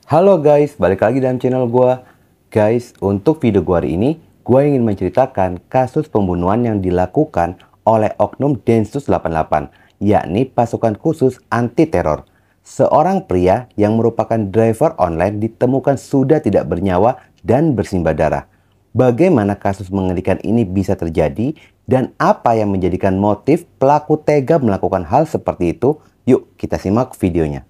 Halo guys, balik lagi dalam channel gua. Guys, untuk video gua hari ini, gua ingin menceritakan kasus pembunuhan yang dilakukan oleh oknum Densus 88, yakni pasukan khusus anti teror. Seorang pria yang merupakan driver online ditemukan sudah tidak bernyawa dan bersimbah darah. Bagaimana kasus mengerikan ini bisa terjadi dan apa yang menjadikan motif pelaku tega melakukan hal seperti itu? Yuk kita simak videonya.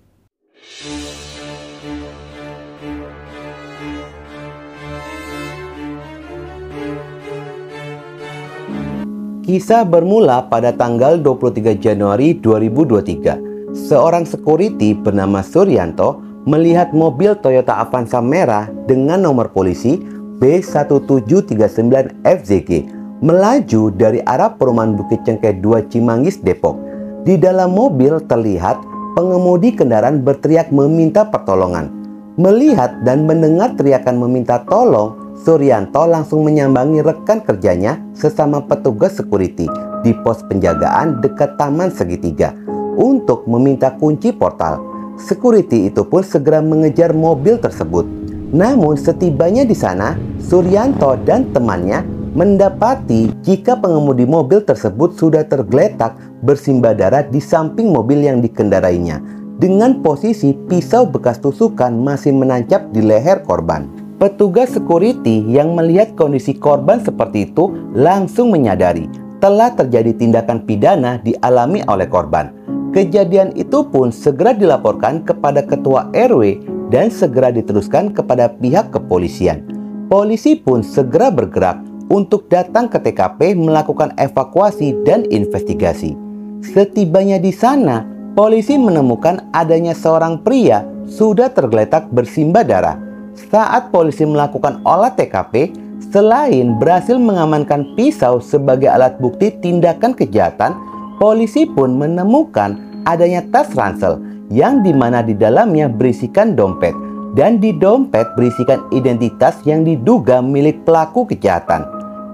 Kisah bermula pada tanggal 23 Januari 2023. Seorang security bernama Suryanto melihat mobil Toyota Avanza merah dengan nomor polisi B1739FZG melaju dari arah perumahan Bukit Cengkeh 2 Cimanggis, Depok. Di dalam mobil terlihat pengemudi kendaraan berteriak meminta pertolongan. Melihat dan mendengar teriakan meminta tolong, Suryanto langsung menyambangi rekan kerjanya sesama petugas security di pos penjagaan dekat Taman Segitiga untuk meminta kunci portal. Security itu pun segera mengejar mobil tersebut. Namun setibanya di sana, Suryanto dan temannya mendapati jika pengemudi mobil tersebut sudah tergeletak bersimbah darah di samping mobil yang dikendarainya, dengan posisi pisau bekas tusukan masih menancap di leher korban. Petugas security yang melihat kondisi korban seperti itu langsung menyadari telah terjadi tindakan pidana dialami oleh korban. Kejadian itu pun segera dilaporkan kepada ketua RW dan segera diteruskan kepada pihak kepolisian. Polisi pun segera bergerak untuk datang ke TKP melakukan evakuasi dan investigasi. Setibanya di sana, polisi menemukan adanya seorang pria sudah tergeletak bersimbah darah. Saat polisi melakukan olah TKP, selain berhasil mengamankan pisau sebagai alat bukti tindakan kejahatan, polisi pun menemukan adanya tas ransel yang dimana di dalamnya berisikan dompet, dan di dompet berisikan identitas yang diduga milik pelaku kejahatan.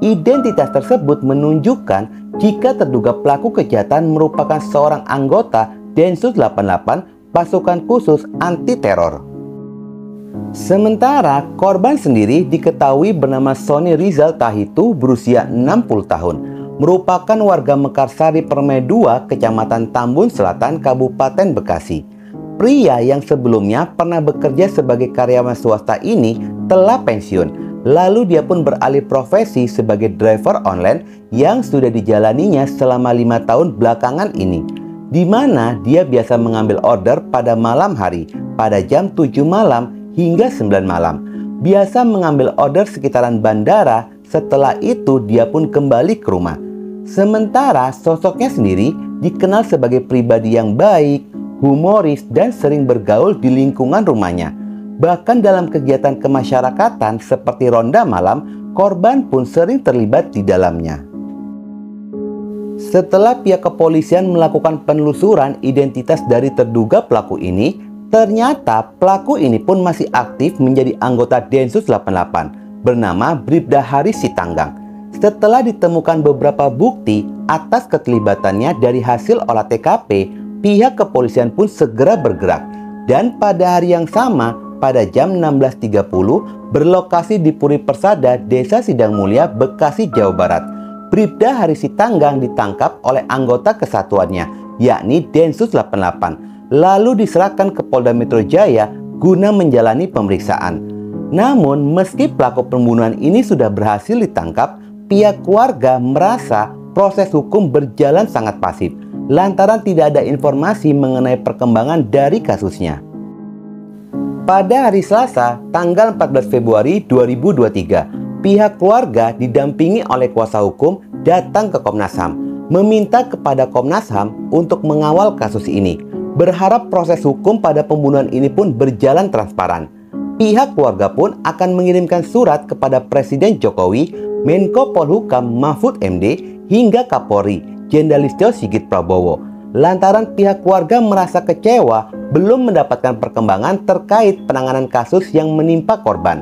Identitas tersebut menunjukkan jika terduga pelaku kejahatan merupakan seorang anggota Densus 88 pasukan khusus anti teror. Sementara korban sendiri diketahui bernama Sony Rizal Tahitu berusia 60 tahun, merupakan warga Mekarsari Permai 2, Kecamatan Tambun Selatan, Kabupaten Bekasi. Pria yang sebelumnya pernah bekerja sebagai karyawan swasta ini telah pensiun. Lalu dia pun beralih profesi sebagai driver online yang sudah dijalaninya selama 5 tahun belakangan ini, di mana dia biasa mengambil order pada malam hari pada jam 7 malam hingga 9 malam. Biasa mengambil order sekitaran bandara, setelah itu dia pun kembali ke rumah. Sementara sosoknya sendiri dikenal sebagai pribadi yang baik, humoris, dan sering bergaul di lingkungan rumahnya. Bahkan dalam kegiatan kemasyarakatan seperti ronda malam, korban pun sering terlibat di dalamnya. Setelah pihak kepolisian melakukan penelusuran identitas dari terduga pelaku ini, ternyata pelaku ini pun masih aktif menjadi anggota Densus 88 bernama Bribda Haris Sitanggang. Setelah ditemukan beberapa bukti atas keterlibatannya dari hasil olah TKP, pihak kepolisian pun segera bergerak. Dan pada hari yang sama, pada jam 16.30, berlokasi di Puri Persada, Desa Sidang Mulia, Bekasi, Jawa Barat, Bribda Haris Sitanggang ditangkap oleh anggota kesatuannya, yakni Densus 88, lalu diserahkan ke Polda Metro Jaya guna menjalani pemeriksaan. Namun, meski pelaku pembunuhan ini sudah berhasil ditangkap, pihak keluarga merasa proses hukum berjalan sangat pasif, lantaran tidak ada informasi mengenai perkembangan dari kasusnya. Pada hari Selasa, tanggal 14 Februari 2023, pihak keluarga didampingi oleh kuasa hukum datang ke Komnas HAM, meminta kepada Komnas HAM untuk mengawal kasus ini, berharap proses hukum pada pembunuhan ini pun berjalan transparan. Pihak keluarga pun akan mengirimkan surat kepada Presiden Jokowi, Menko Polhukam Mahfud MD, hingga Kapolri Jenderal Listio Sigit Prabowo, lantaran pihak keluarga merasa kecewa belum mendapatkan perkembangan terkait penanganan kasus yang menimpa korban.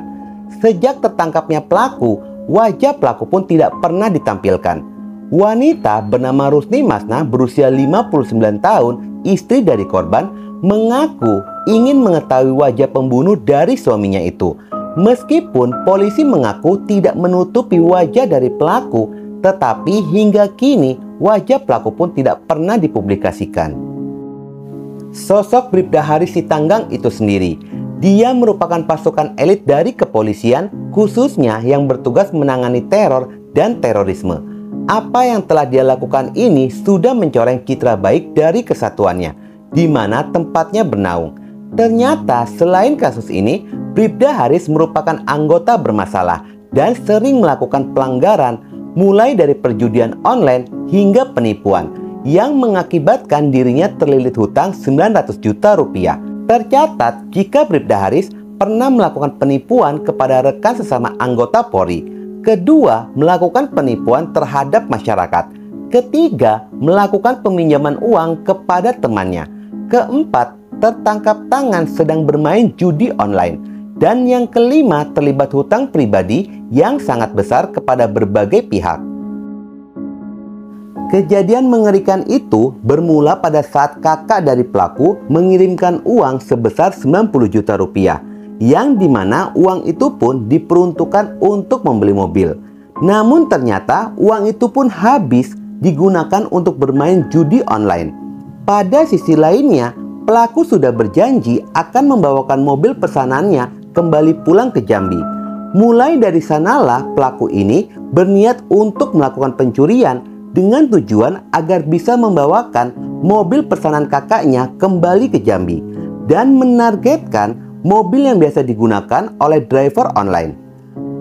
Sejak tertangkapnya pelaku, wajah pelaku pun tidak pernah ditampilkan. Wanita bernama Rusni Masna berusia 59 tahun, istri dari korban, mengaku ingin mengetahui wajah pembunuh dari suaminya itu. Meskipun polisi mengaku tidak menutupi wajah dari pelaku, tetapi hingga kini wajah pelaku pun tidak pernah dipublikasikan. Sosok Bribda Haris Sitanggang itu sendiri, dia merupakan pasukan elit dari kepolisian, khususnya yang bertugas menangani teror dan terorisme. Apa yang telah dia lakukan ini sudah mencoreng citra baik dari kesatuannya, di mana tempatnya bernaung. Ternyata selain kasus ini, Bribda Haris merupakan anggota bermasalah dan sering melakukan pelanggaran, mulai dari perjudian online hingga penipuan, yang mengakibatkan dirinya terlilit hutang 900 juta rupiah. Tercatat jika Bribda Haris pernah melakukan penipuan kepada rekan sesama anggota Polri. Kedua, melakukan penipuan terhadap masyarakat. Ketiga, melakukan peminjaman uang kepada temannya. Keempat, tertangkap tangan sedang bermain judi online. Dan yang kelima, terlibat hutang pribadi yang sangat besar kepada berbagai pihak. Kejadian mengerikan itu bermula pada saat kakak dari pelaku mengirimkan uang sebesar 90 juta rupiah, yang dimana uang itu pun diperuntukkan untuk membeli mobil. Namun ternyata uang itu pun habis digunakan untuk bermain judi online. Pada sisi lainnya, pelaku sudah berjanji akan membawakan mobil pesanannya kembali pulang ke Jambi. Mulai dari sanalah pelaku ini berniat untuk melakukan pencurian dengan tujuan agar bisa membawakan mobil pesanan kakaknya kembali ke Jambi dan menargetkan mobil yang biasa digunakan oleh driver online.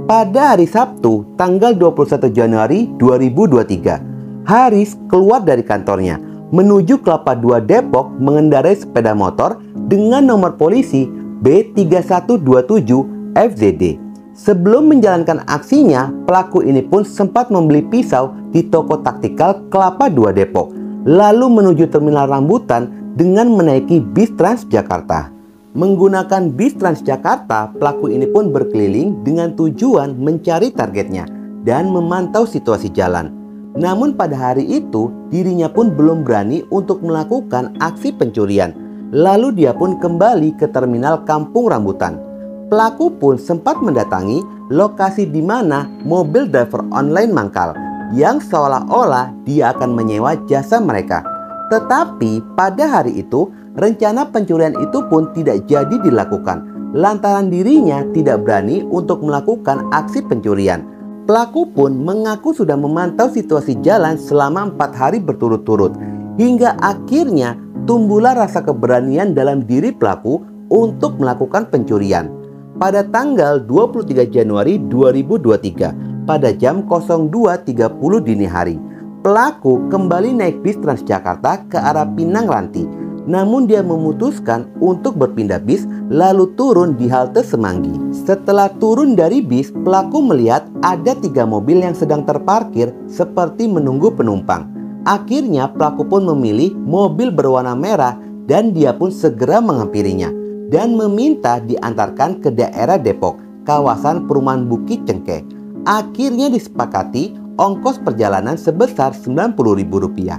Pada hari Sabtu, tanggal 21 Januari 2023, Haris keluar dari kantornya menuju Kelapa II Depok mengendarai sepeda motor dengan nomor polisi B3127 FZD. Sebelum menjalankan aksinya, pelaku ini pun sempat membeli pisau di toko taktikal Kelapa II Depok, lalu menuju terminal Rambutan dengan menaiki bis Transjakarta. Menggunakan bis Transjakarta, pelaku ini pun berkeliling dengan tujuan mencari targetnya dan memantau situasi jalan. Namun pada hari itu, dirinya pun belum berani untuk melakukan aksi pencurian. Lalu dia pun kembali ke terminal Kampung Rambutan. Pelaku pun sempat mendatangi lokasi di mana mobil driver online mangkal, yang seolah-olah dia akan menyewa jasa mereka. Tetapi pada hari itu, rencana pencurian itu pun tidak jadi dilakukan, lantaran dirinya tidak berani untuk melakukan aksi pencurian. Pelaku pun mengaku sudah memantau situasi jalan selama 4 hari berturut-turut, hingga akhirnya tumbuhlah rasa keberanian dalam diri pelaku untuk melakukan pencurian. Pada tanggal 23 Januari 2023 pada jam 02.30 dini hari, pelaku kembali naik bis Transjakarta ke arah Pinang Ranti. Namun dia memutuskan untuk berpindah bis lalu turun di halte Semanggi. Setelah turun dari bis, pelaku melihat ada 3 mobil yang sedang terparkir seperti menunggu penumpang. Akhirnya pelaku pun memilih mobil berwarna merah dan dia pun segera menghampirinya dan meminta diantarkan ke daerah Depok, kawasan perumahan Bukit Cengkeh. Akhirnya disepakati ongkos perjalanan sebesar Rp90.000.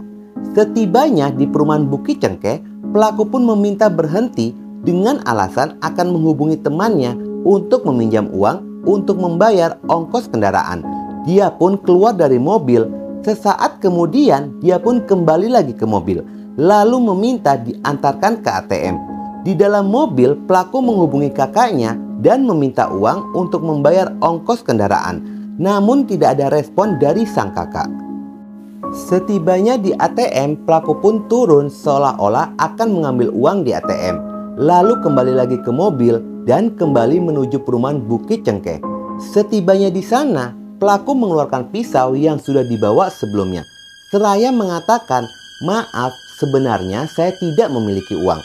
Setibanya di perumahan Bukit Cengkeh, pelaku pun meminta berhenti dengan alasan akan menghubungi temannya untuk meminjam uang untuk membayar ongkos kendaraan. Dia pun keluar dari mobil. Sesaat kemudian dia pun kembali lagi ke mobil, lalu meminta diantarkan ke ATM. Di dalam mobil, pelaku menghubungi kakaknya dan meminta uang untuk membayar ongkos kendaraan. Namun tidak ada respon dari sang kakak. Setibanya di ATM, pelaku pun turun seolah-olah akan mengambil uang di ATM. Lalu kembali lagi ke mobil dan kembali menuju perumahan Bukit Cengkeh. Setibanya di sana, pelaku mengeluarkan pisau yang sudah dibawa sebelumnya. Seraya mengatakan, "Maaf, sebenarnya saya tidak memiliki uang."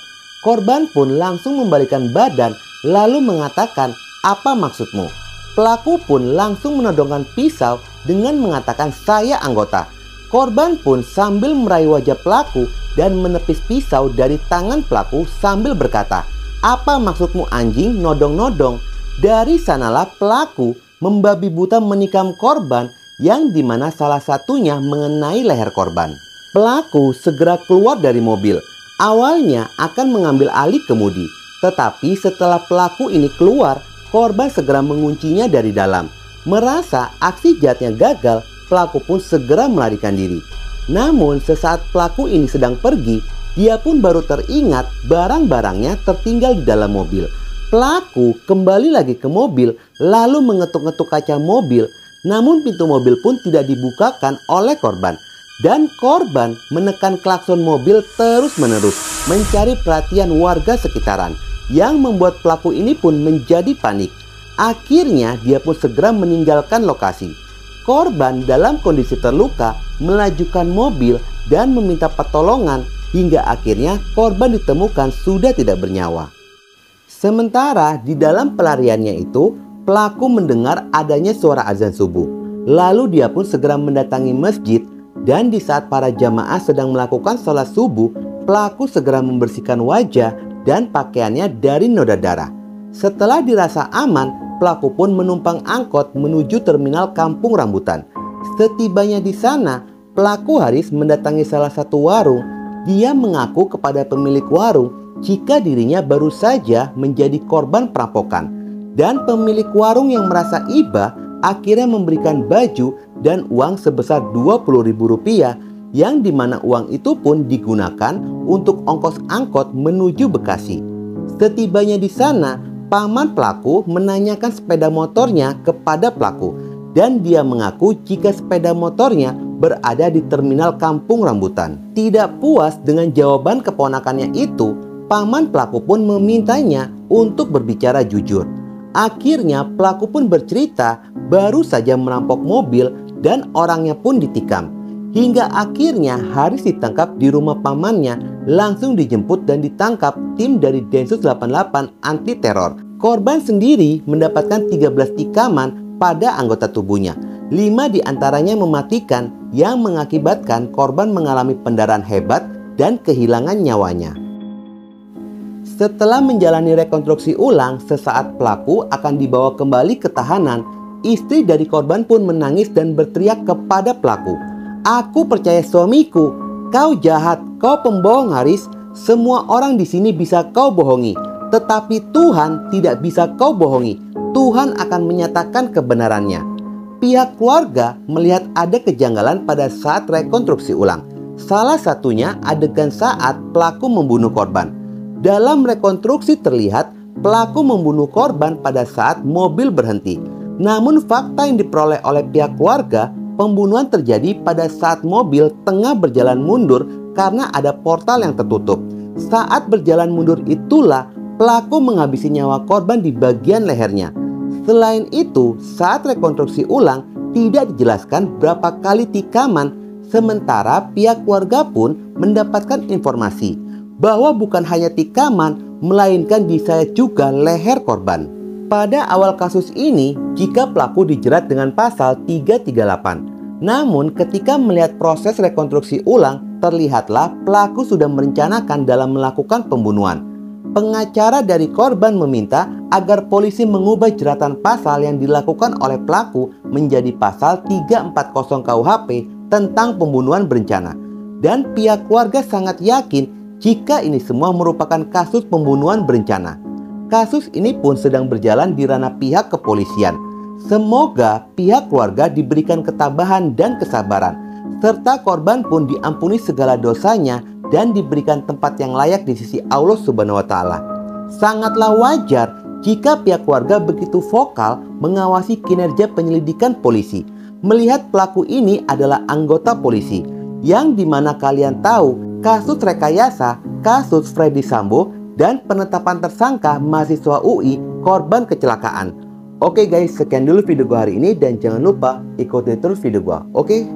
Korban pun langsung membalikkan badan lalu mengatakan, "Apa maksudmu?" Pelaku pun langsung menodongkan pisau dengan mengatakan, "Saya anggota." Korban pun sambil meraih wajah pelaku dan menepis pisau dari tangan pelaku sambil berkata, "Apa maksudmu anjing nodong-nodong?" Dari sanalah pelaku membabi buta menikam korban yang dimana salah satunya mengenai leher korban. Pelaku segera keluar dari mobil. Awalnya akan mengambil alih kemudi, Tetapi setelah pelaku ini keluar, korban segera menguncinya dari dalam. Merasa aksi jahatnya gagal, pelaku pun segera melarikan diri. Namun sesaat pelaku ini sedang pergi, dia pun baru teringat barang-barangnya tertinggal di dalam mobil. Pelaku kembali lagi ke mobil lalu mengetuk-ngetuk kaca mobil. Namun pintu mobil pun tidak dibukakan oleh korban. Dan korban menekan klakson mobil terus-menerus mencari perhatian warga sekitaran, yang membuat pelaku ini pun menjadi panik. Akhirnya dia pun segera meninggalkan lokasi. Korban dalam kondisi terluka melajukan mobil dan meminta pertolongan, hingga akhirnya korban ditemukan sudah tidak bernyawa. Sementara di dalam pelariannya itu, pelaku mendengar adanya suara azan subuh. Lalu dia pun segera mendatangi masjid, dan di saat para jamaah sedang melakukan sholat subuh, pelaku segera membersihkan wajah dan pakaiannya dari noda darah. Setelah dirasa aman, pelaku pun menumpang angkot menuju terminal Kampung Rambutan. Setibanya di sana, pelaku Haris mendatangi salah satu warung. Dia mengaku kepada pemilik warung jika dirinya baru saja menjadi korban perampokan. Dan pemilik warung yang merasa iba akhirnya memberikan baju dan uang sebesar Rp20.000, yang dimana uang itu pun digunakan untuk ongkos angkot menuju Bekasi. Setibanya di sana, paman pelaku menanyakan sepeda motornya kepada pelaku, dan dia mengaku jika sepeda motornya berada di terminal Kampung Rambutan. Tidak puas dengan jawaban keponakannya itu, paman pelaku pun memintanya untuk berbicara jujur. Akhirnya pelaku pun bercerita baru saja merampok mobil dan orangnya pun ditikam. Hingga akhirnya Haris ditangkap di rumah pamannya, langsung dijemput dan ditangkap tim dari Densus 88 anti teror. Korban sendiri mendapatkan 13 tikaman pada anggota tubuhnya. 5 diantaranya mematikan, yang mengakibatkan korban mengalami pendarahan hebat dan kehilangan nyawanya. Setelah menjalani rekonstruksi ulang, sesaat pelaku akan dibawa kembali ke tahanan, istri dari korban pun menangis dan berteriak kepada pelaku, "Aku percaya suamiku, kau jahat, kau pembohong Haris. Semua orang di sini bisa kau bohongi, tetapi Tuhan tidak bisa kau bohongi. Tuhan akan menyatakan kebenarannya." Pihak keluarga melihat ada kejanggalan pada saat rekonstruksi ulang. Salah satunya adegan saat pelaku membunuh korban. Dalam rekonstruksi terlihat pelaku membunuh korban pada saat mobil berhenti. Namun fakta yang diperoleh oleh pihak keluarga, pembunuhan terjadi pada saat mobil tengah berjalan mundur karena ada portal yang tertutup. Saat berjalan mundur itulah pelaku menghabisi nyawa korban di bagian lehernya. Selain itu, saat rekonstruksi ulang tidak dijelaskan berapa kali tikaman, sementara pihak keluarga pun mendapatkan informasi bahwa bukan hanya tikaman, melainkan disayat juga leher korban. Pada awal kasus ini, jika pelaku dijerat dengan pasal 338. Namun ketika melihat proses rekonstruksi ulang, terlihatlah pelaku sudah merencanakan dalam melakukan pembunuhan. Pengacara dari korban meminta agar polisi mengubah jeratan pasal yang dilakukan oleh pelaku menjadi pasal 340 KUHP tentang pembunuhan berencana. Dan pihak keluarga sangat yakin jika ini semua merupakan kasus pembunuhan berencana. Kasus ini pun sedang berjalan di ranah pihak kepolisian. Semoga pihak keluarga diberikan ketabahan dan kesabaran, serta korban pun diampuni segala dosanya dan diberikan tempat yang layak di sisi Allah Subhanahu wa Ta'ala. Sangatlah wajar jika pihak keluarga begitu vokal mengawasi kinerja penyelidikan polisi, melihat pelaku ini adalah anggota polisi, yang dimana kalian tahu kasus rekayasa, kasus Freddy Sambo, dan penetapan tersangka mahasiswa UI korban kecelakaan. Oke guys, sekian dulu video gua hari ini, dan jangan lupa ikuti terus video gua. Oke?